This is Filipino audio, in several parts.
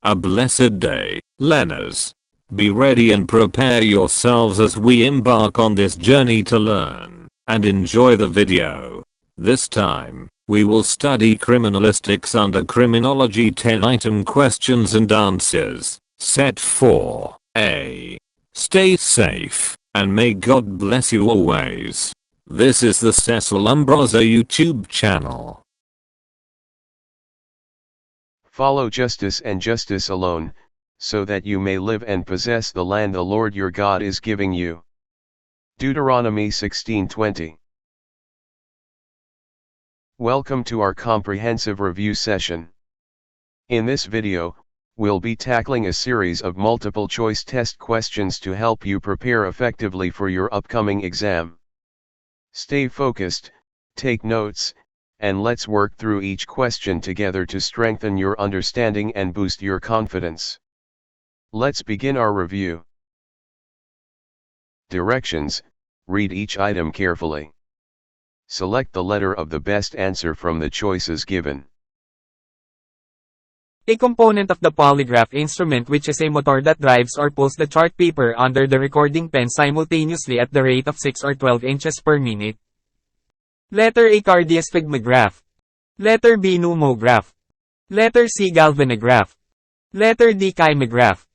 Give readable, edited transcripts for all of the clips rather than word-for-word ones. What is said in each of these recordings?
a blessed day, learners. Be ready and prepare yourselves as we embark on this journey to learn and enjoy the video. This time, we will study criminalistics under Criminology 10-item questions and answers, set 4A. Stay safe, and may God bless you always. This is the Cecil Umbroza YouTube channel. Follow justice and justice alone, so that you may live and possess the land the Lord your God is giving you. Deuteronomy 16:20. Welcome to our comprehensive review session. In this video, we'll be tackling a series of multiple choice test questions to help you prepare effectively for your upcoming exam. Stay focused, take notes, and let's work through each question together to strengthen your understanding and boost your confidence. Let's begin our review. Directions: read each item carefully. Select the letter of the best answer from the choices given. A component of the polygraph instrument, which is a motor that drives or pulls the chart paper under the recording pen simultaneously at the rate of 6 or 12 inches per minute. Letter A, cardiosphygmograph. Letter B, pneumograph. Letter C, galvanograph. Letter D, kymograph.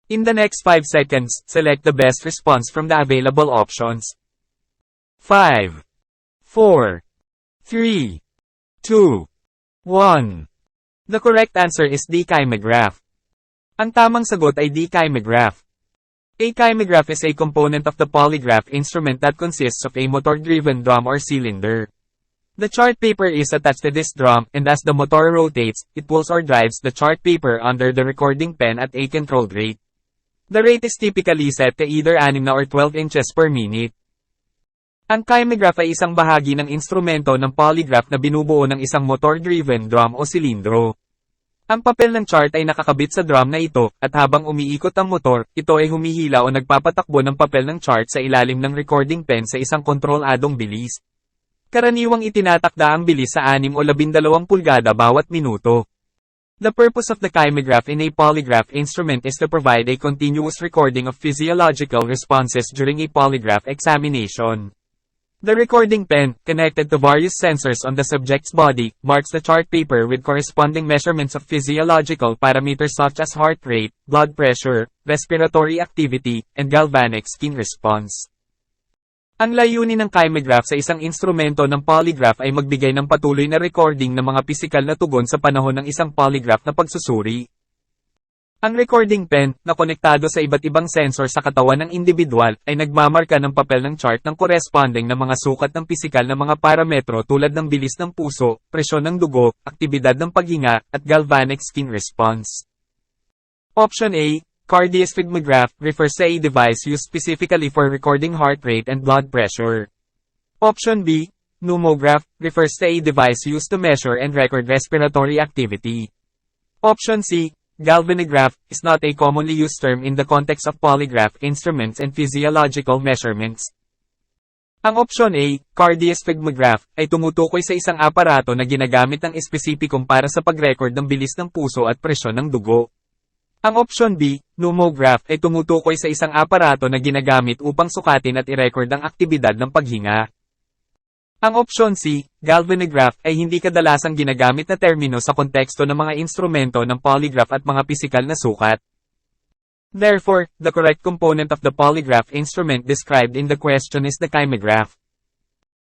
In the next 5 seconds, select the best response from the available options. 5, 4, 3, 2, 1. The correct answer is D, kymograph. Ang tamang sagot ay D, kymograph. A kymograph is a component of the polygraph instrument that consists of a motor-driven drum or cylinder. The chart paper is attached to this drum, and as the motor rotates, it pulls or drives the chart paper under the recording pen at a controlled rate. The rate is typically set to either 6 or 12 inches per minute. Ang kymograph ay isang bahagi ng instrumento ng polygraph na binubuo ng isang motor-driven drum o silindro. Ang papel ng chart ay nakakabit sa drum na ito, at habang umiikot ang motor, ito ay humihila o nagpapatakbo ng papel ng chart sa ilalim ng recording pen sa isang kontroladong bilis. Karaniwang itinatakda ang bilis sa 6 o 12 pulgada bawat minuto. The purpose of the kymograph in a polygraph instrument is to provide a continuous recording of physiological responses during a polygraph examination. The recording pen, connected to various sensors on the subject's body, marks the chart paper with corresponding measurements of physiological parameters such as heart rate, blood pressure, respiratory activity, and galvanic skin response. Ang layunin ng kymograph sa isang instrumento ng polygraph ay magbigay ng patuloy na recording ng mga pisikal na tugon sa panahon ng isang polygraph na pagsusuri. Ang recording pen, na konektado sa iba't ibang sensor sa katawan ng individual, ay nagmamarka ng papel ng chart ng corresponding na mga sukat ng pisikal na mga parametro tulad ng bilis ng puso, presyon ng dugo, aktibidad ng paghinga, at galvanic skin response. Option A, cardiosphygmograph, refers to a device used specifically for recording heart rate and blood pressure. Option B, pneumograph, refers to a device used to measure and record respiratory activity. Option C, galvanograph, is not a commonly used term in the context of polygraph instruments and physiological measurements. Ang option A, cardiosphygmograph, ay tumutukoy sa isang aparato na ginagamit ng espesipikong para sa pag-record ng bilis ng puso at presyon ng dugo. Ang option B, pneumograph, ay tumutukoy sa isang aparato na ginagamit upang sukatin at i-record ang aktibidad ng paghinga. Ang option C, galvanograph, ay hindi kadalasang ginagamit na termino sa konteksto ng mga instrumento ng polygraph at mga pisikal na sukat. Therefore, the correct component of the polygraph instrument described in the question is the kymograph.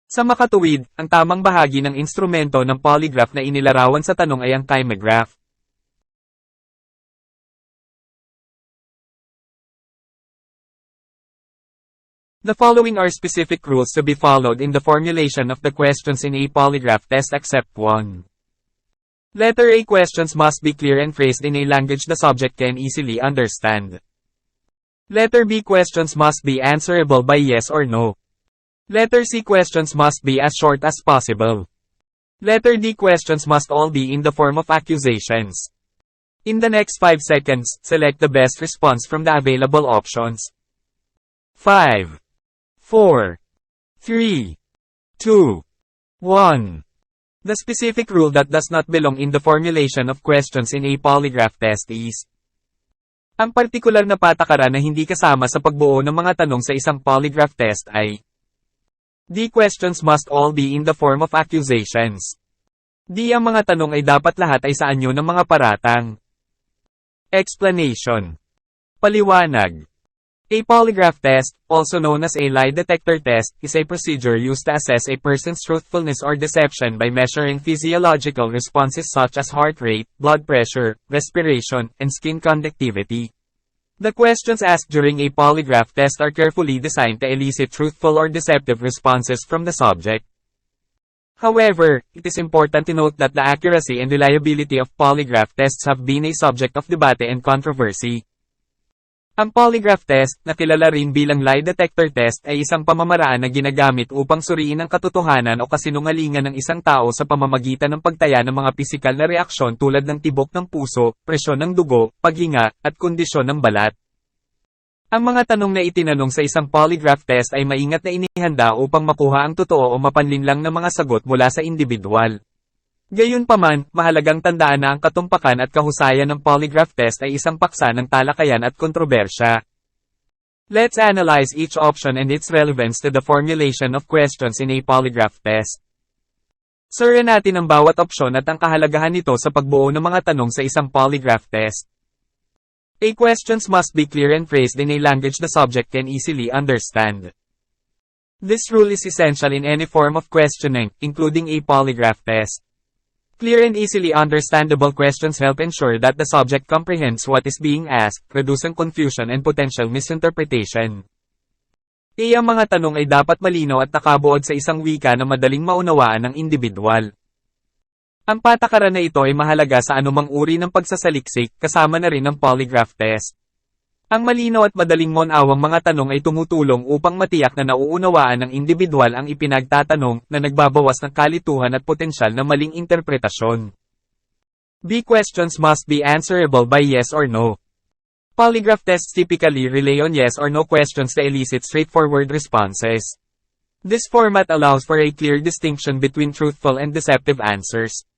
Sa makatuwid, ang tamang bahagi ng instrumento ng polygraph na inilarawan sa tanong ay ang kymograph. The following are specific rules to be followed in the formulation of the questions in a polygraph test except 1. Letter A, questions must be clear and phrased in a language the subject can easily understand. Letter B, questions must be answerable by yes or no. Letter C, questions must be as short as possible. Letter D, questions must all be in the form of accusations. In the next 5 seconds, select the best response from the available options. 5, 4, 3, 2, 1. The specific rule that does not belong in the formulation of questions in a polygraph test is ang partikular na patakaran na hindi kasama sa pagbuo ng mga tanong sa isang polygraph test ay the questions must all be in the form of accusations. D. Ang mga tanong ay dapat lahat ay sa anyo ng mga paratang. Explanation. Paliwanag. A polygraph test, also known as a lie detector test, is a procedure used to assess a person's truthfulness or deception by measuring physiological responses such as heart rate, blood pressure, respiration, and skin conductivity. The questions asked during a polygraph test are carefully designed to elicit truthful or deceptive responses from the subject. However, it is important to note that the accuracy and reliability of polygraph tests have been a subject of debate and controversy. Ang polygraph test, na kilala rin bilang lie detector test, ay isang pamamaraan na ginagamit upang suriin ang katotohanan o kasinungalingan ng isang tao sa pamamagitan ng pagtaya ng mga pisikal na reaksyon tulad ng tibok ng puso, presyon ng dugo, paghinga, at kondisyon ng balat. Ang mga tanong na itinanong sa isang polygraph test ay maingat na inihanda upang makuha ang totoo o mapanlinlang na mga sagot mula sa individual. Gayunpaman, mahalagang tandaan na ang katumpakan at kahusayan ng polygraph test ay isang paksa ng talakayan at kontrobersya. Let's analyze each option and its relevance to the formulation of questions in a polygraph test. Suriin natin ang bawat opsyon at ang kahalagahan nito sa pagbuo ng mga tanong sa isang polygraph test. A questions must be clear and phrased in a language the subject can easily understand. This rule is essential in any form of questioning, including a polygraph test. Clear and easily understandable questions help ensure that the subject comprehends what is being asked, reducing confusion and potential misinterpretation. Ang mga tanong ay dapat malinaw at nakabuod sa isang wika na madaling maunawaan ng individual. Ang patakaran na ito ay mahalaga sa anumang uri ng pagsasaliksik, kasama na rin ang polygraph test. Ang malinaw at madaling maunawang mga tanong ay tumutulong upang matiyak na nauunawaan ng individual ang ipinagtatanong, na nagbabawas ng kalituhan at potensyal na maling interpretasyon. B. Questions must be answerable by yes or no. Polygraph tests typically rely on yes or no questions to elicit straightforward responses. This format allows for a clear distinction between truthful and deceptive answers.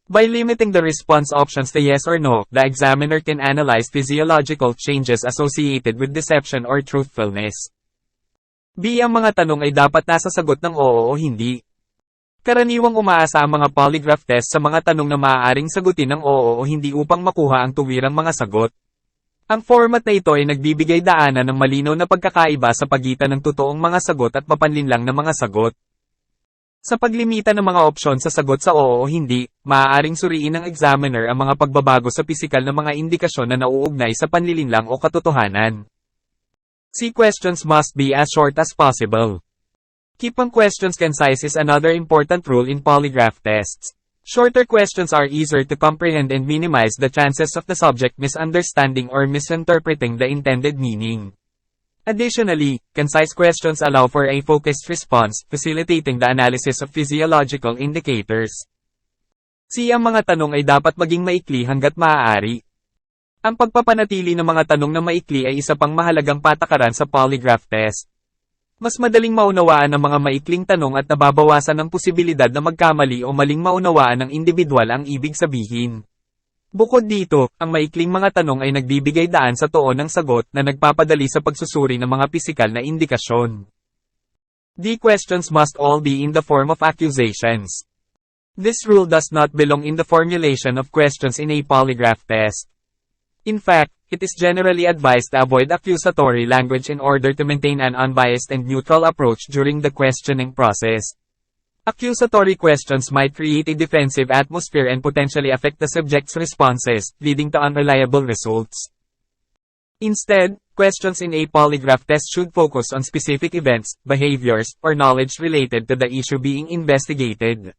By limiting the response options to yes or no, the examiner can analyze physiological changes associated with deception or truthfulness. B. Ang mga tanong ay dapat nasa sagot ng oo o hindi. Karaniwang umaasa ang mga polygraph test sa mga tanong na maaaring sagutin ng oo o hindi upang makuha ang tuwirang mga sagot. Ang format na ito ay nagbibigay daanan ng malinaw na pagkakaiba sa pagitan ng totoong mga sagot at mapanlinlang na mga sagot. Sa paglimita ng mga opsyon sa sagot sa oo o hindi, maaaring suriin ng examiner ang mga pagbabago sa pisikal na mga indikasyon na nauugnay sa panlilinlang o katotohanan. C. Questions must be as short as possible. Keep ang questions concise is another important rule in polygraph tests. Shorter questions are easier to comprehend and minimize the chances of the subject misunderstanding or misinterpreting the intended meaning. Additionally, concise questions allow for a focused response, facilitating the analysis of physiological indicators. C. Ang mga tanong ay dapat maging maikli hanggat maaari. Ang pagpapanatili ng mga tanong na maikli ay isa pang mahalagang patakaran sa polygraph test. Mas madaling maunawaan ang mga maikling tanong at nababawasan ang posibilidad na magkamali o maling maunawaan ng individual ang ibig sabihin. Bukod dito, ang maikling mga tanong ay nagbibigay daan sa toon ng sagot na nagpapadali sa pagsusuri ng mga pisikal na indikasyon. D. Questions must all be in the form of accusations. This rule does not belong in the formulation of questions in a polygraph test. In fact, it is generally advised to avoid accusatory language in order to maintain an unbiased and neutral approach during the questioning process. Accusatory questions might create a defensive atmosphere and potentially affect the subject's responses, leading to unreliable results. Instead, questions in a polygraph test should focus on specific events, behaviors, or knowledge related to the issue being investigated.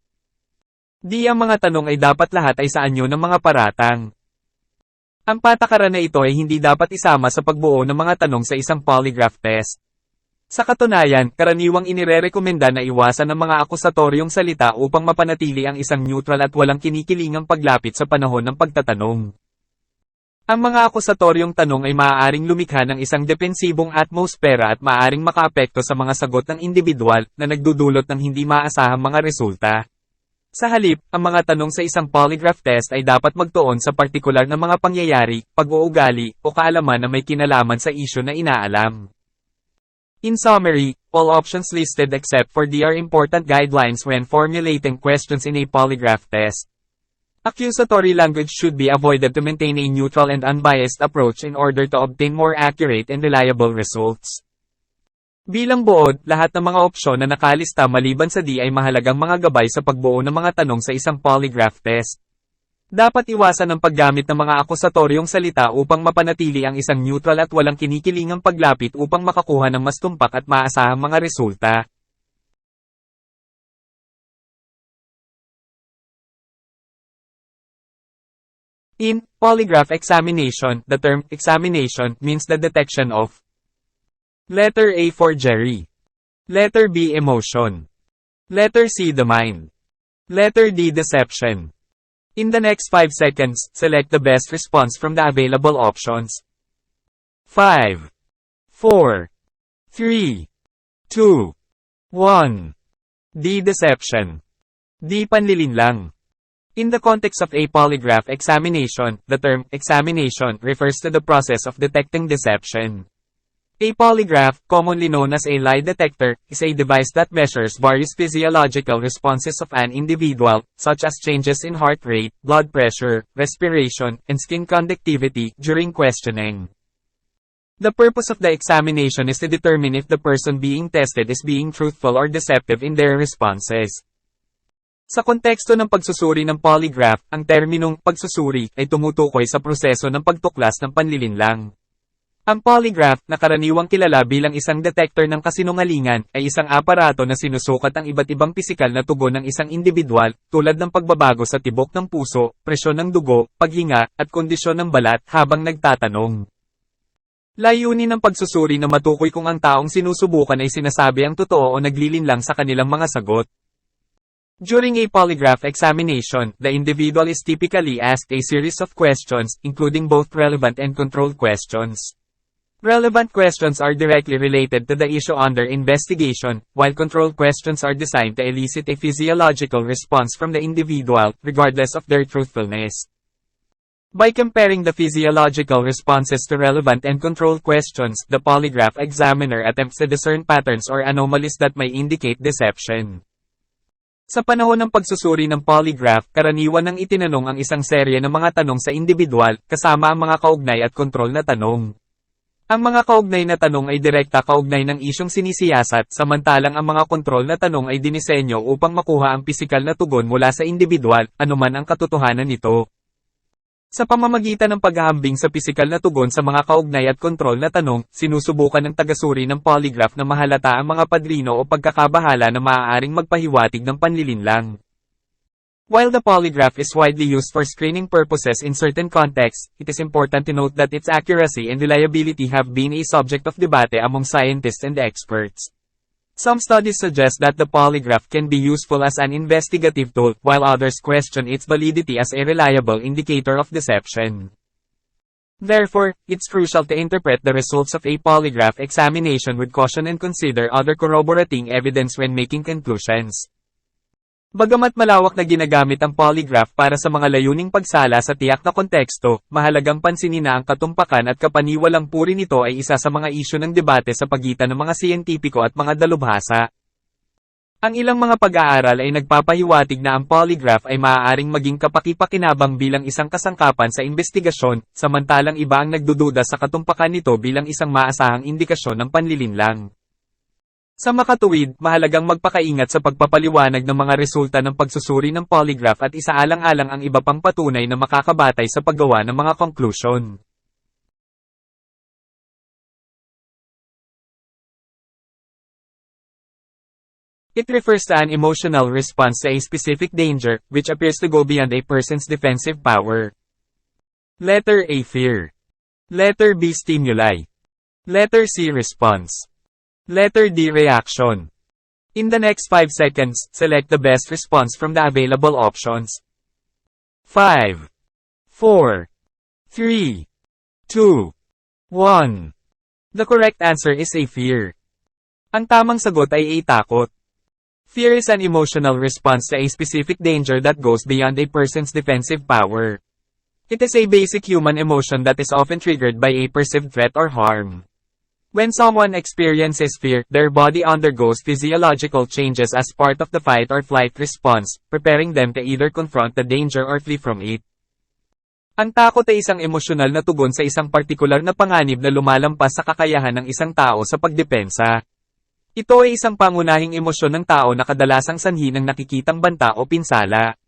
D. Ang mga tanong ay dapat lahat ay sa anyo ng mga paratang. Ang patakaran na ito ay hindi dapat isama sa pagbuo ng mga tanong sa isang polygraph test. Sa katunayan, karaniwang inirerekomenda na iwasan ang mga akusatoryong salita upang mapanatili ang isang neutral at walang kinikilingang paglapit sa panahon ng pagtatanong. Ang mga akusatoryong tanong ay maaaring lumikha ng isang depensibong atmosfera at maaaring makaapekto sa mga sagot ng individual na nagdudulot ng hindi maasahang mga resulta. Sa halip, ang mga tanong sa isang polygraph test ay dapat magtuon sa partikular na mga pangyayari, pag-uugali, o kaalaman na may kinalaman sa isyu na inaalam. In summary, all options listed except for D are important guidelines when formulating questions in a polygraph test. Accusatory language should be avoided to maintain a neutral and unbiased approach in order to obtain more accurate and reliable results. Bilang buod, lahat ng mga opsyon na nakalista maliban sa D ay mahalagang mga gabay sa pagbuo ng mga tanong sa isang polygraph test. Dapat iwasan ang paggamit ng mga akusatoryong salita upang mapanatili ang isang neutral at walang kinikilingang paglapit upang makakuha ng mas tumpak at maasahang mga resulta. In polygraph examination, the term examination means the detection of letter A for Jerry, letter B emotion, letter C the mind, letter D deception. In the next 5 seconds, select the best response from the available options. 5, 4, 3, 2, 1. D deception. D panlilinlang. In the context of a polygraph examination, the term examination refers to the process of detecting deception. A polygraph, commonly known as a lie detector, is a device that measures various physiological responses of an individual, such as changes in heart rate, blood pressure, respiration, and skin conductivity, during questioning. The purpose of the examination is to determine if the person being tested is being truthful or deceptive in their responses. Sa konteksto ng pagsusuri ng polygraph, ang terminong pagsusuri ay tumutukoy sa proseso ng pagtuklas ng panlilinlang. Ang polygraph, na karaniwang kilala bilang isang detector ng kasinungalingan, ay isang aparato na sinusukat ang iba't ibang pisikal na tugon ng isang individual, tulad ng pagbabago sa tibok ng puso, presyon ng dugo, paghinga, at kondisyon ng balat habang nagtatanong. Layunin ng pagsusuri na matukoy kung ang taong sinusubukan ay sinasabi ang totoo o naglilinlang sa kanilang mga sagot. During a polygraph examination, the individual is typically asked a series of questions, including both relevant and controlled questions. Relevant questions are directly related to the issue under investigation, while control questions are designed to elicit a physiological response from the individual, regardless of their truthfulness. By comparing the physiological responses to relevant and controlled questions, the polygraph examiner attempts to discern patterns or anomalies that may indicate deception. Sa panahon ng pagsusuri ng polygraph, karaniwan nang itinanong ang isang serye ng mga tanong sa individual, kasama ang mga kaugnay at kontrol na tanong. Ang mga kaugnay na tanong ay direkta kaugnay ng isyong sinisiyasat, samantalang ang mga kontrol na tanong ay dinisenyo upang makuha ang pisikal na tugon mula sa individual, anuman ang katotohanan nito. Sa pamamagitan ng paghahambing sa pisikal na tugon sa mga kaugnay at kontrol na tanong, sinusubukan ng tagasuri ng polygraph na mahalata ang mga padrino o pagkakabahala na maaaring magpahiwatig ng panlilinlang. While the polygraph is widely used for screening purposes in certain contexts, it is important to note that its accuracy and reliability have been a subject of debate among scientists and experts. Some studies suggest that the polygraph can be useful as an investigative tool, while others question its validity as a reliable indicator of deception. Therefore, it's crucial to interpret the results of a polygraph examination with caution and consider other corroborating evidence when making conclusions. Bagamat malawak na ginagamit ang polygraph para sa mga layuning pagsala sa tiyak na konteksto, mahalagang pansinin na ang katumpakan at kapaniwalang puri nito ay isa sa mga isyu ng debate sa pagitan ng mga siyentipiko at mga dalubhasa. Ang ilang mga pag-aaral ay nagpapahiwatig na ang polygraph ay maaaring maging kapaki-pakinabang bilang isang kasangkapan sa investigasyon, samantalang iba ang nagdududa sa katumpakan nito bilang isang maasahang indikasyon ng panlilinlang. Sa makatuwid, mahalagang magpakaingat sa pagpapaliwanag ng mga resulta ng pagsusuri ng polygraph at isaalang-alang ang iba pang patunay na makakabatay sa paggawa ng mga konklusyon. It refers to an emotional response to a specific danger, which appears to go beyond a person's defensive power. Letter A. Fear. Letter B. Stimuli. Letter C. Response. Letter D. Reaction. In the next 5 seconds, select the best response from the available options. 5, 4, 3, 2, 1. The correct answer is A. Fear. Ang tamang sagot ay A. Takot. Fear is an emotional response to a specific danger that goes beyond a person's defensive power. It is a basic human emotion that is often triggered by a perceived threat or harm. When someone experiences fear, their body undergoes physiological changes as part of the fight or flight response, preparing them to either confront the danger or flee from it. Ang takot ay isang emosyonal na tugon sa isang partikular na panganib na lumalampas sa kakayahan ng isang tao sa pagdepensa. Ito ay isang pangunahing emosyon ng tao na kadalasang sanhi ng nakikitang banta o pinsala.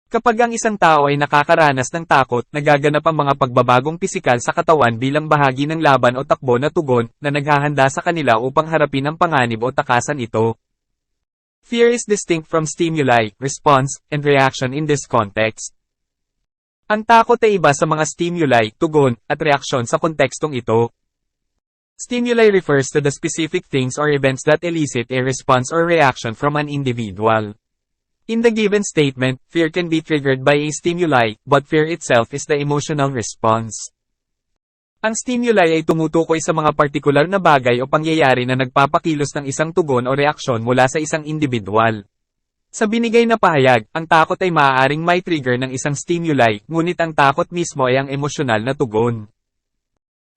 Kapag ang isang tao ay nakakaranas ng takot, nagaganap ang mga pagbabagong pisikal sa katawan bilang bahagi ng laban o takbo na tugon na naghahanda sa kanila upang harapin ang panganib o takasan ito. Fear is distinct from stimuli, response, and reaction in this context. Ang takot ay iba sa mga stimuli, tugon, at reaksyon sa kontekstong ito. Stimuli refers to the specific things or events that elicit a response or reaction from an individual. In the given statement, fear can be triggered by a stimuli, but fear itself is the emotional response. Ang stimuli ay tumutukoy sa mga partikular na bagay o pangyayari na nagpapakilos ng isang tugon o reaksyon mula sa isang individual. Sa binigay na pahayag, ang takot ay maaaring may trigger ng isang stimuli, ngunit ang takot mismo ay ang emosyonal na tugon.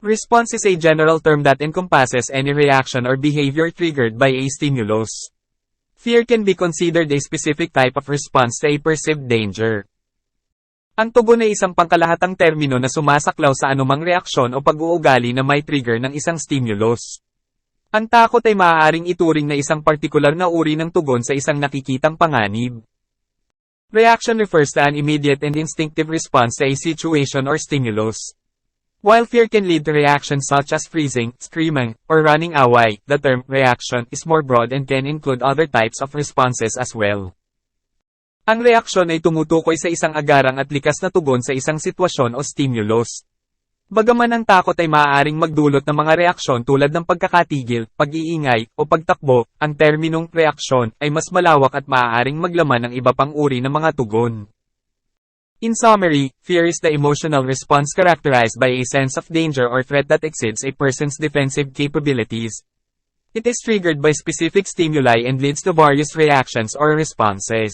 Response is a general term that encompasses any reaction or behavior triggered by a stimulus. Fear can be considered a specific type of response to a perceived danger. Ang tugon ay isang pangkalahatang termino na sumasaklaw sa anumang reaksyon o pag-uugali na may trigger ng isang stimulus. Ang takot ay maaaring ituring na isang partikular na uri ng tugon sa isang nakikitang panganib. Reaction refers to an immediate and instinctive response to a situation or stimulus. While fear can lead to reactions such as freezing, screaming, or running away, the term reaction is more broad and can include other types of responses as well. Ang reaksyon ay tumutukoy sa isang agarang at likas na tugon sa isang sitwasyon o stimulus. Bagaman ang takot ay maaaring magdulot ng mga reaksyon tulad ng pagkakatigil, pag-iingay, o pagtakbo, ang terminong reaksyon ay mas malawak at maaaring maglaman ng iba pang uri ng mga tugon. In summary, fear is the emotional response characterized by a sense of danger or threat that exceeds a person's defensive capabilities. It is triggered by specific stimuli and leads to various reactions or responses.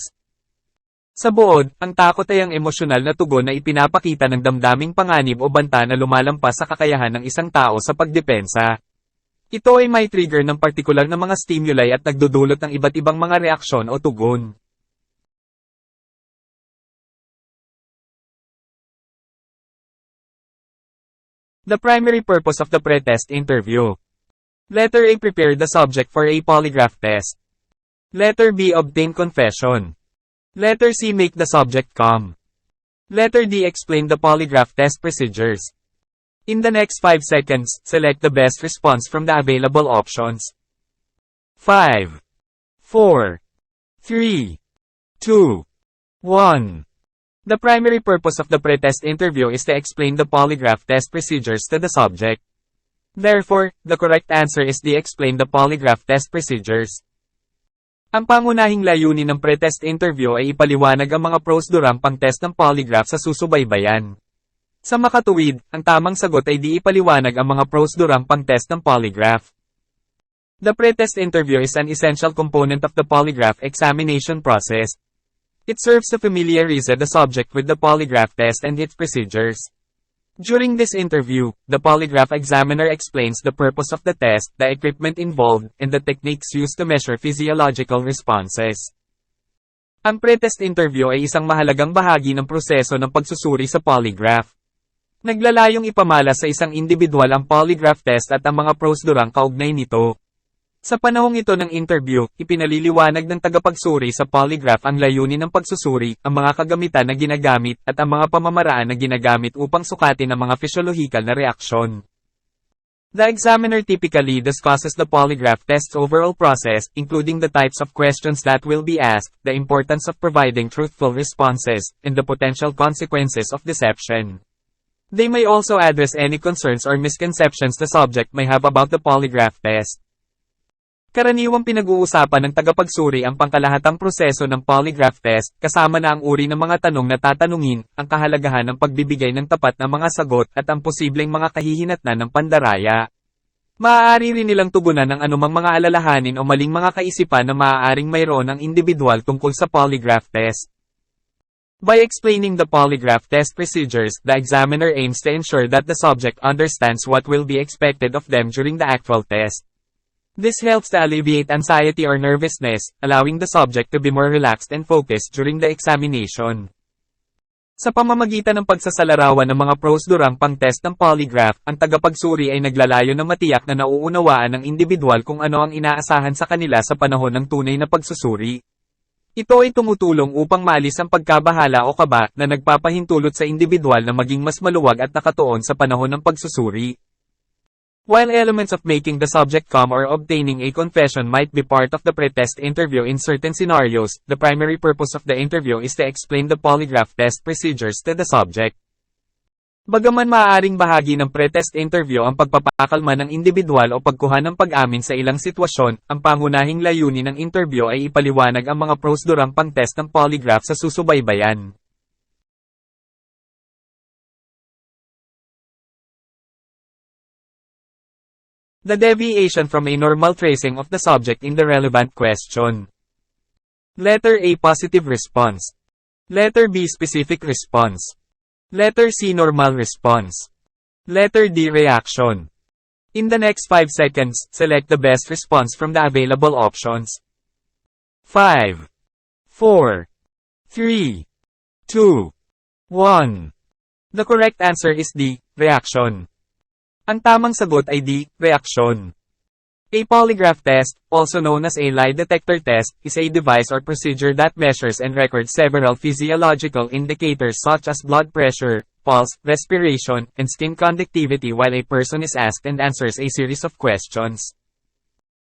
Sa buod, ang takot ay ang emosyonal na tugon na ipinapakita ng damdaming panganib o banta na lumalampas sa kakayahan ng isang tao sa pagdepensa. Ito ay may trigger ng partikular na mga stimuli at nagdudulot ng iba't ibang mga reaksyon o tugon. The primary purpose of the pretest interview. Letter A. Prepare the subject for a polygraph test. Letter B. Obtain confession. Letter C. Make the subject calm. Letter D. Explain the polygraph test procedures. In the next 5 seconds, select the best response from the available options. 5, 4, 3, 2, 1. The primary purpose of the pretest interview is to explain the polygraph test procedures to the subject. Therefore, the correct answer is D. Explain the polygraph test procedures. Ang pangunahing layunin ng pretest interview ay ipaliwanag ang mga prosedurang pang-test ng polygraph sa susubaybayan. Sa makatuwid, ang tamang sagot ay di ipaliwanag ang mga prosedurang pang-test ng polygraph. The pretest interview is an essential component of the polygraph examination process. It serves to familiarize the subject with the polygraph test and its procedures. During this interview, the polygraph examiner explains the purpose of the test, the equipment involved, and the techniques used to measure physiological responses. Ang pretest interview ay isang mahalagang bahagi ng proseso ng pagsusuri sa polygraph. Naglalayong ipamala sa isang individual ang polygraph test at ang mga prosedurang kaugnay nito. Sa panahong ito ng interview, ipinaliliwanag ng tagapagsuri sa polygraph ang layunin ng pagsusuri, ang mga kagamitan na ginagamit, at ang mga pamamaraan na ginagamit upang sukatin ang mga physiological na reaksyon. The examiner typically discusses the polygraph test's overall process, including the types of questions that will be asked, the importance of providing truthful responses, and the potential consequences of deception. They may also address any concerns or misconceptions the subject may have about the polygraph test. Karaniwang pinag-uusapan ng tagapagsuri ang pangkalahatang proseso ng polygraph test, kasama na ang uri ng mga tanong na tatanungin, ang kahalagahan ng pagbibigay ng tapat na mga sagot at ang posibleng mga kahihinatnan ng pandaraya. Maaari rin nilang tugunan ng anumang mga alalahanin o maling mga kaisipan na maaaring mayroon ng individual tungkol sa polygraph test. By explaining the polygraph test procedures, the examiner aims to ensure that the subject understands what will be expected of them during the actual test. This helps to alleviate anxiety or nervousness, allowing the subject to be more relaxed and focused during the examination. Sa pamamagitan ng pagsasalarawan ng mga prosedurang pang-test ng polygraph, ang tagapagsuri ay naglalayo na matiyak na nauunawaan ng individual kung ano ang inaasahan sa kanila sa panahon ng tunay na pagsusuri. Ito ay tumutulong upang maalis ang pagkabahala o kaba na nagpapahintulot sa individual na maging mas maluwag at nakatuon sa panahon ng pagsusuri. While elements of making the subject calm or obtaining a confession might be part of the pre-test interview in certain scenarios, the primary purpose of the interview is to explain the polygraph test procedures to the subject. Bagaman maaaring bahagi ng pre-test interview ang pagpapakalma ng individual o pagkuha ng pag-amin sa ilang sitwasyon, ang pangunahing layunin ng interview ay ipaliwanag ang mga prosedurang pang-test ng polygraph sa susubaybayan. The deviation from a normal tracing of the subject in the relevant question. Letter A. Positive response. Letter B. Specific response. Letter C. Normal response. Letter D. Reaction. In the next 5 seconds, select the best response from the available options. 5, 4, 3, 2, 1. The correct answer is D. Reaction. Ang tamang sagot ay D. Reaction. A polygraph test, also known as a lie detector test, is a device or procedure that measures and records several physiological indicators such as blood pressure, pulse, respiration, and skin conductivity while a person is asked and answers a series of questions.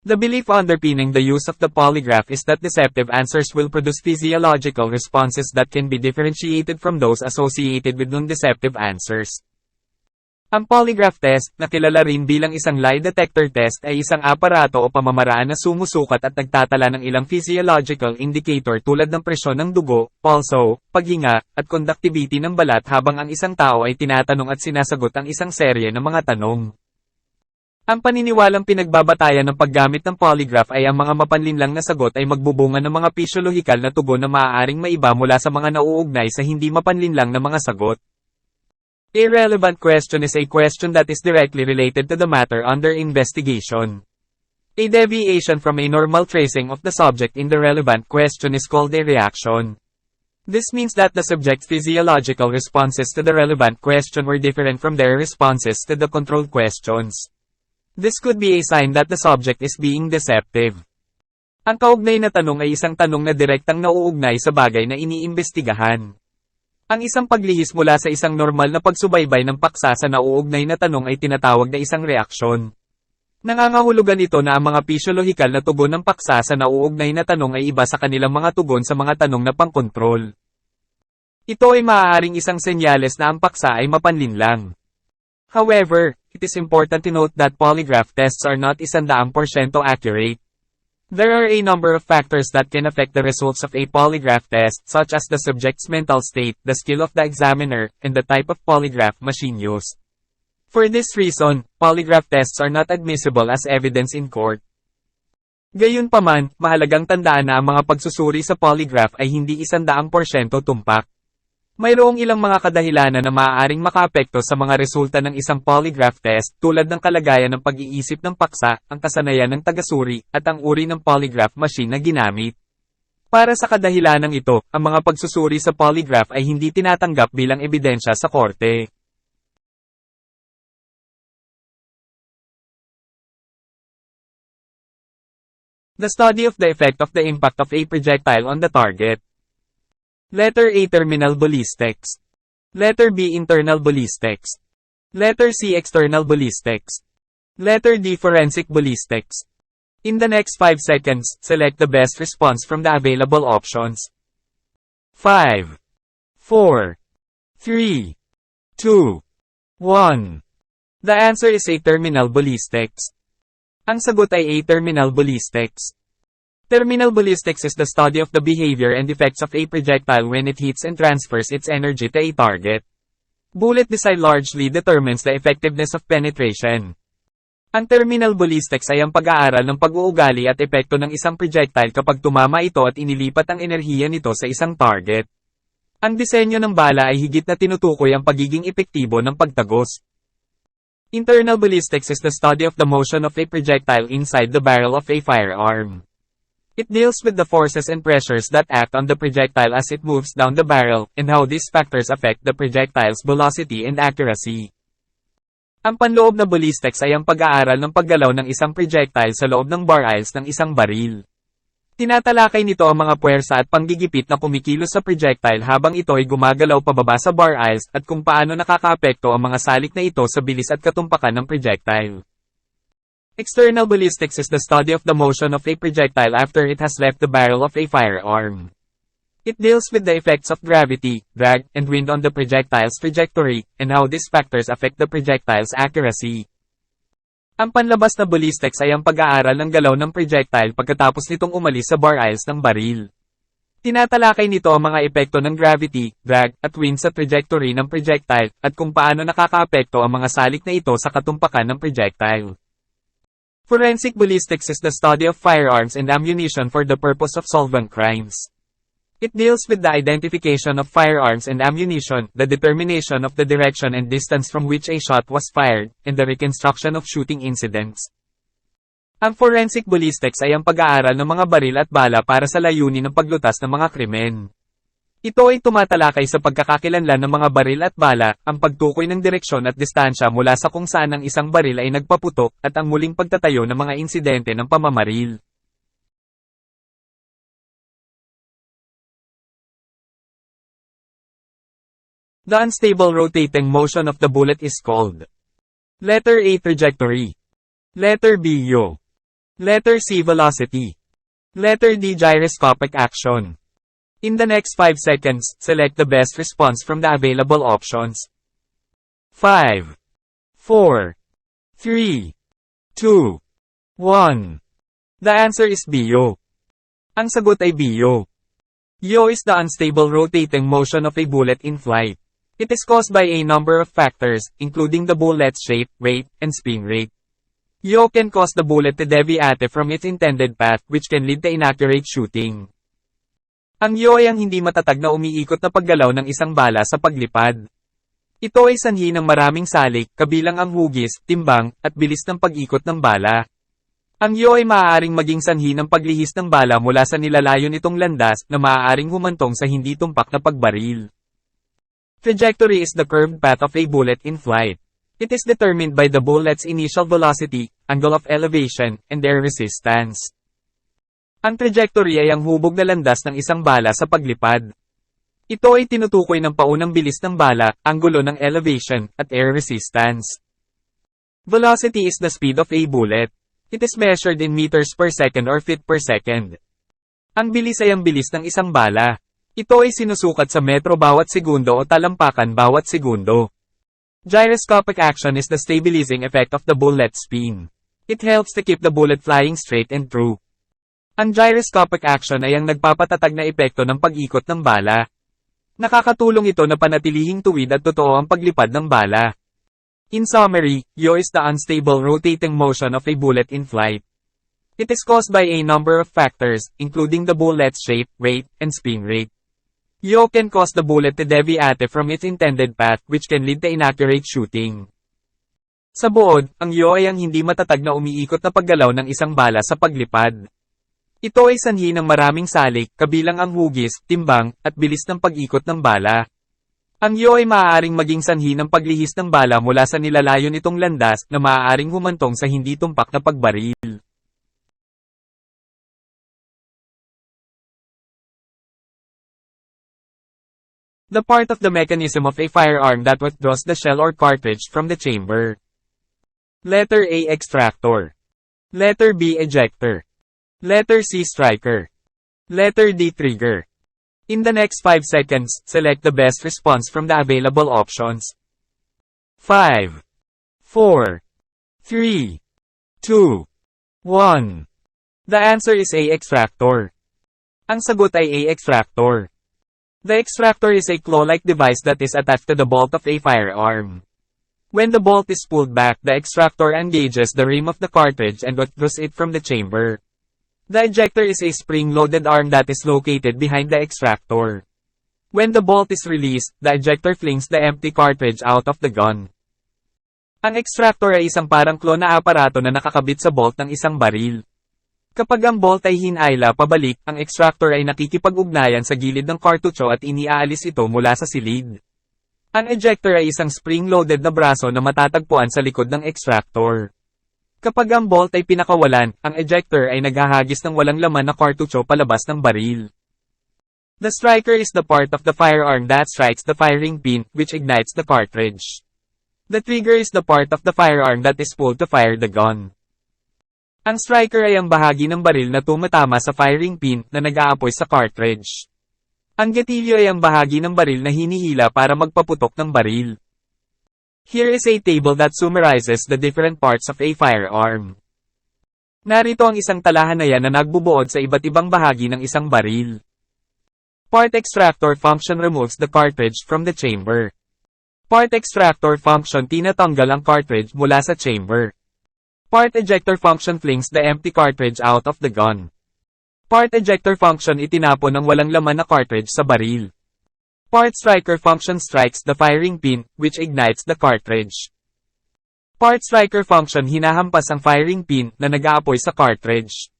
The belief underpinning the use of the polygraph is that deceptive answers will produce physiological responses that can be differentiated from those associated with non-deceptive answers. Ang polygraph test, na kilala rin bilang isang lie detector test ay isang aparato o pamamaraan na sumusukat at nagtatala ng ilang physiological indicator tulad ng presyon ng dugo, pulso, paghinga, at conductivity ng balat habang ang isang tao ay tinatanong at sinasagot ang isang serye ng mga tanong. Ang paniniwalang pinagbabatayan ng paggamit ng polygraph ay ang mga mapanlinlang na sagot ay magbubunga ng mga pisyolohikal na tugon na maaaring maiba mula sa mga nauugnay sa hindi mapanlinlang na mga sagot. A relevant question is a question that is directly related to the matter under investigation. A deviation from a normal tracing of the subject in the relevant question is called a reaction. This means that the subject's physiological responses to the relevant question were different from their responses to the controlled questions. This could be a sign that the subject is being deceptive. Ang kaugnay na tanong ay isang tanong na direktang nauugnay sa bagay na iniimbestigahan. Ang isang paglihis mula sa isang normal na pagsubaybay ng paksa sa nauugnay na tanong ay tinatawag na isang reaksyon. Nangangahulugan ito na ang mga pisyolohikal na tugon ng paksa sa nauugnay na tanong ay iba sa kanilang mga tugon sa mga tanong na pangkontrol. Ito ay maaaring isang senyales na ang paksa ay mapanlinlang. However, it is important to note that polygraph tests are not 100% accurate. There are a number of factors that can affect the results of a polygraph test, such as the subject's mental state, the skill of the examiner, and the type of polygraph machine used. For this reason, polygraph tests are not admissible as evidence in court. Gayunpaman, mahalagang tandaan na ang mga pagsusuri sa polygraph ay hindi 100% tumpak. Mayroong ilang mga kadahilanan na maaaring makaapekto sa mga resulta ng isang polygraph test tulad ng kalagayan ng pag-iisip ng paksa, ang kasanayan ng tagasuri, at ang uri ng polygraph machine na ginamit. Para sa kadahilanang ito, ang mga pagsusuri sa polygraph ay hindi tinatanggap bilang ebidensya sa korte. The study of the effect of the impact of a projectile on the target. Letter A. Terminal ballistics. Letter B. Internal ballistics. Letter C. External ballistics. Letter D. Forensic ballistics. In the next 5 seconds, select the best response from the available options. 5, 4, 3, 2, 1. The answer is A. Terminal ballistics. Ang sagot ay A. Terminal ballistics. Terminal ballistics is the study of the behavior and effects of a projectile when it hits and transfers its energy to a target. Bullet design largely determines the effectiveness of penetration. Ang terminal ballistics ay ang pag-aaral ng pag-uugali at epekto ng isang projectile kapag tumama ito at inilipat ang enerhiya nito sa isang target. Ang disenyo ng bala ay higit na tinutukoy ang pagiging epektibo ng pagtagos. Internal ballistics is the study of the motion of a projectile inside the barrel of a firearm. It deals with the forces and pressures that act on the projectile as it moves down the barrel, and how these factors affect the projectile's velocity and accuracy. Ang panloob na ballistics ay ang pag-aaral ng paggalaw ng isang projectile sa loob ng barrels ng isang baril. Tinatalakay nito ang mga puwersa at panggigipit na kumikilos sa projectile habang ito ay gumagalaw pababa sa barrels at kung paano nakakaapekto ang mga salik na ito sa bilis at katumpakan ng projectile. External ballistics is the study of the motion of a projectile after it has left the barrel of a firearm. It deals with the effects of gravity, drag, and wind on the projectile's trajectory, and how these factors affect the projectile's accuracy. Ang panlabas na ballistics ay ang pag-aaral ng galaw ng projectile pagkatapos nitong umalis sa barrels ng baril. Tinatalakay nito ang mga epekto ng gravity, drag, at wind sa trajectory ng projectile, at kung paano nakakaapekto ang mga salik na ito sa katumpakan ng projectile. Forensic ballistics is the study of firearms and ammunition for the purpose of solving crimes. It deals with the identification of firearms and ammunition, the determination of the direction and distance from which a shot was fired, and the reconstruction of shooting incidents. Ang forensic ballistics ay ang pag-aaral ng mga baril at bala para sa layunin ng paglutas ng mga krimen. Ito ay tumatalakay sa pagkakakilanlan ng mga baril at bala, ang pagtukoy ng direksyon at distansya mula sa kung saan ang isang baril ay nagpaputok, at ang muling pagtatayo ng mga insidente ng pamamaril. The unstable rotating motion of the bullet is called. Letter A. Trajectory. Letter B. Yaw. Letter C. Velocity. Letter D. Gyroscopic action. In the next 5 seconds, select the best response from the available options. 5, 4, 3, 2, 1. The answer is B. Yaw. Ang sagot ay B. Yaw. Yaw is the unstable rotating motion of a bullet in flight. It is caused by a number of factors, including the bullet's shape, weight, and spin rate. Yaw can cause the bullet to deviate from its intended path, which can lead to inaccurate shooting. Ang yaw ay ang hindi matatag na umiikot na paggalaw ng isang bala sa paglipad. Ito ay sanhi ng maraming salik, kabilang ang hugis, timbang, at bilis ng pag-ikot ng bala. Ang yaw ay maaaring maging sanhi ng paglihis ng bala mula sa nilalayo nitong landas na maaaring humantong sa hindi tumpak na pagbaril. Trajectory is the curved path of a bullet in flight. It is determined by the bullet's initial velocity, angle of elevation, and air resistance. Ang trajectory ay ang hubog na landas ng isang bala sa paglipad. Ito ay tinutukoy ng paunang bilis ng bala, anggulo ng elevation, at air resistance. Velocity is the speed of a bullet. It is measured in meters per second or feet per second. Ang bilis ay ang bilis ng isang bala. Ito ay sinusukat sa metro bawat segundo o talampakan bawat segundo. Gyroscopic action is the stabilizing effect of the bullet's spin. It helps to keep the bullet flying straight and true. Ang gyroscopic action ay ang nagpapatatag na epekto ng pag-ikot ng bala. Nakakatulong ito na panatilihing tuwid at totoo ang paglipad ng bala. In summary, yaw is the unstable rotating motion of a bullet in flight. It is caused by a number of factors, including the bullet's shape, weight, and spin rate. Yaw can cause the bullet to deviate from its intended path, which can lead to inaccurate shooting. Sa buod, ang yaw ay ang hindi matatag na umiikot na paggalaw ng isang bala sa paglipad. Ito ay sanhi ng maraming salik, kabilang ang hugis, timbang, at bilis ng pag-ikot ng bala. Ang yaw ay maaaring maging sanhi ng paglihis ng bala mula sa nilalayo nitong landas na maaaring humantong sa hindi tumpak na pagbaril. The part of the mechanism of a firearm that withdraws the shell or cartridge from the chamber. Letter A. Extractor. Letter B. Ejector. Letter C. Striker. Letter D. Trigger. In the next 5 seconds, select the best response from the available options. 5, 4, 3, 2, 1. The answer is A. Extractor. Ang sagot ay A. Extractor. The extractor is a claw-like device that is attached to the bolt of a firearm. When the bolt is pulled back, the extractor engages the rim of the cartridge and withdraws it from the chamber. The ejector is a spring-loaded arm that is located behind the extractor. When the bolt is released, the ejector flings the empty cartridge out of the gun. Ang extractor ay isang parang klon na aparato na nakakabit sa bolt ng isang baril. Kapag ang bolt ay hinayla pabalik, ang extractor ay nakikipag-ugnayan sa gilid ng kartucho at iniaalis ito mula sa silid. Ang ejector ay isang spring-loaded na braso na matatagpuan sa likod ng extractor. Kapag ang bolt ay pinakawalan, ang ejector ay naghahagis ng walang laman na kartucho palabas ng baril. The striker is the part of the firearm that strikes the firing pin, which ignites the cartridge. The trigger is the part of the firearm that is pulled to fire the gun. Ang striker ay ang bahagi ng baril na tumatama sa firing pin na nag-aapoy sa cartridge. Ang gatilyo ay ang bahagi ng baril na hinihila para magpaputok ng baril. Here is a table that summarizes the different parts of a firearm. Narito ang isang talahanayan na nagbubuod sa iba't ibang bahagi ng isang baril. Part extractor function removes the cartridge from the chamber. Part extractor function tinatanggal ang cartridge mula sa chamber. Part ejector function flings the empty cartridge out of the gun. Part ejector function itinapon ang walang laman na cartridge sa baril. Part striker function strikes the firing pin, which ignites the cartridge. Part striker function hinahampas ang firing pin na nag-aapoy sa cartridge.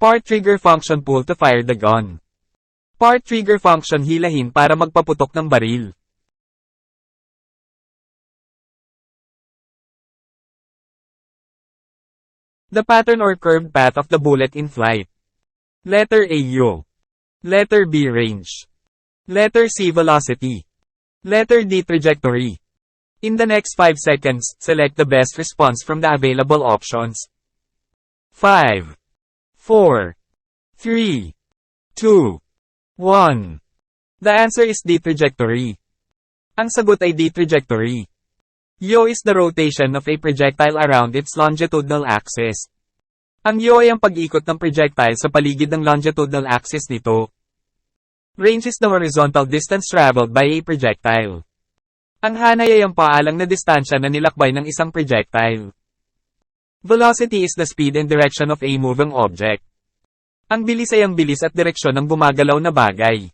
Part trigger function pull to fire the gun. Part trigger function hilahin para magpaputok ng baril. The pattern or curved path of the bullet in flight. Letter A yaw. Letter B range. Letter C velocity. Letter D trajectory. In the next 5 seconds, select the best response from the available options. 5, 4, 3, 2, 1. The answer is D trajectory. Ang sagot ay D trajectory. Yaw is the rotation of a projectile around its longitudinal axis. Ang yaw ay ang pag-ikot ng projectile sa paligid ng longitudinal axis nito. Range is the horizontal distance traveled by a projectile. Ang hanay ay ang paalang na distansya na nilakbay ng isang projectile. Velocity is the speed and direction of a moving object. Ang bilis ay ang bilis at direksyon ng gumagalaw na bagay.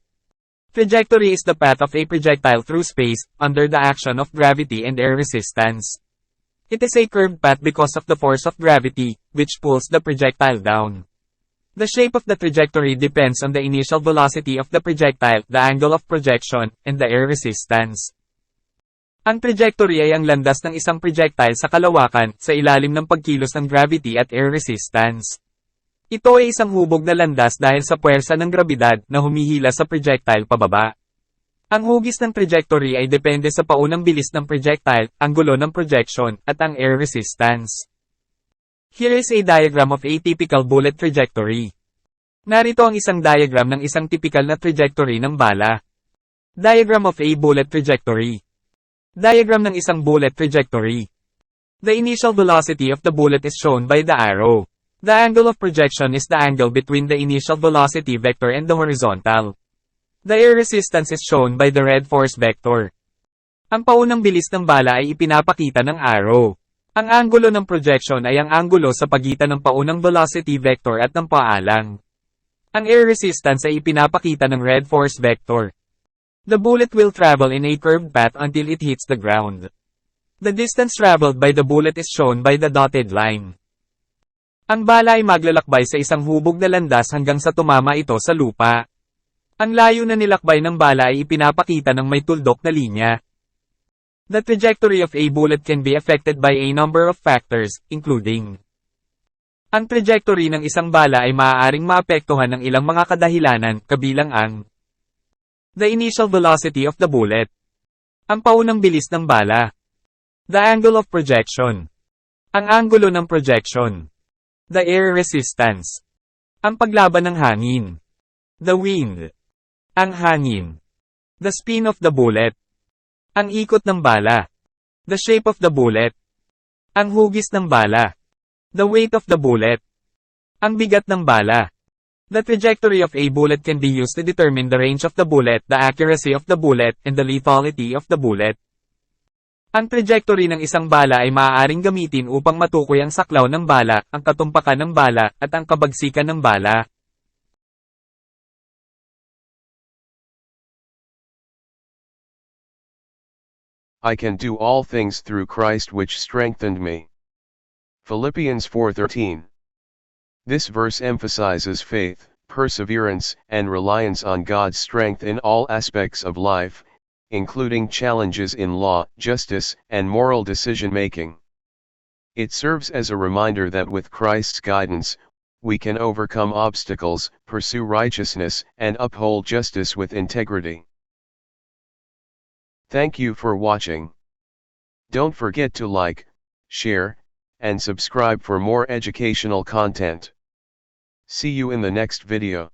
Trajectory is the path of a projectile through space, under the action of gravity and air resistance. It is a curved path because of the force of gravity, which pulls the projectile down. The shape of the trajectory depends on the initial velocity of the projectile, the angle of projection, and the air resistance. Ang trajectory ay ang landas ng isang projectile sa kalawakan, sa ilalim ng pagkilos ng gravity at air resistance. Ito ay isang hubog na landas dahil sa puwersa ng grabidad na humihila sa projectile pababa. Ang hugis ng trajectory ay depende sa paunang bilis ng projectile, anggulo ng projection, at ang air resistance. Here is a diagram of a typical bullet trajectory. Narito ang isang diagram ng isang typical na trajectory ng bala. Diagram of a bullet trajectory. Diagram ng isang bullet trajectory. The initial velocity of the bullet is shown by the arrow. The angle of projection is the angle between the initial velocity vector and the horizontal. The air resistance is shown by the red force vector. Ang paunang bilis ng bala ay ipinapakita ng arrow. Ang anggulo ng projection ay ang anggulo sa pagitan ng paunang velocity vector at ng paalang. Ang air resistance ay ipinapakita ng red force vector. The bullet will travel in a curved path until it hits the ground. The distance traveled by the bullet is shown by the dotted line. Ang bala ay maglalakbay sa isang hubog na landas hanggang sa tumama ito sa lupa. Ang layo na nilakbay ng bala ay ipinapakita ng may tuldok na linya. The trajectory of a bullet can be affected by a number of factors, including ang trajectory ng isang bala ay maaaring maapektuhan ng ilang mga kadahilanan, kabilang ang the initial velocity of the bullet, ang paunang bilis ng bala, the angle of projection, ang anggulo ng projection, the air resistance, ang paglaban ng hangin, the wind, ang hangin, the spin of the bullet, ang ikot ng bala, the shape of the bullet, ang hugis ng bala, the weight of the bullet, ang bigat ng bala. The trajectory of a bullet can be used to determine the range of the bullet, the accuracy of the bullet, and the lethality of the bullet. Ang trajectory ng isang bala ay maaaring gamitin upang matukoy ang saklaw ng bala, ang katumpakan ng bala, at ang kabagsikan ng bala. I can do all things through Christ which strengthened me. Philippians 4:13. This verse emphasizes faith, perseverance, and reliance on God's strength in all aspects of life, including challenges in law, justice, and moral decision-making. It serves as a reminder that with Christ's guidance, we can overcome obstacles, pursue righteousness, and uphold justice with integrity. Thank you for watching. Don't forget to like, share, and subscribe for more educational content. See you in the next video.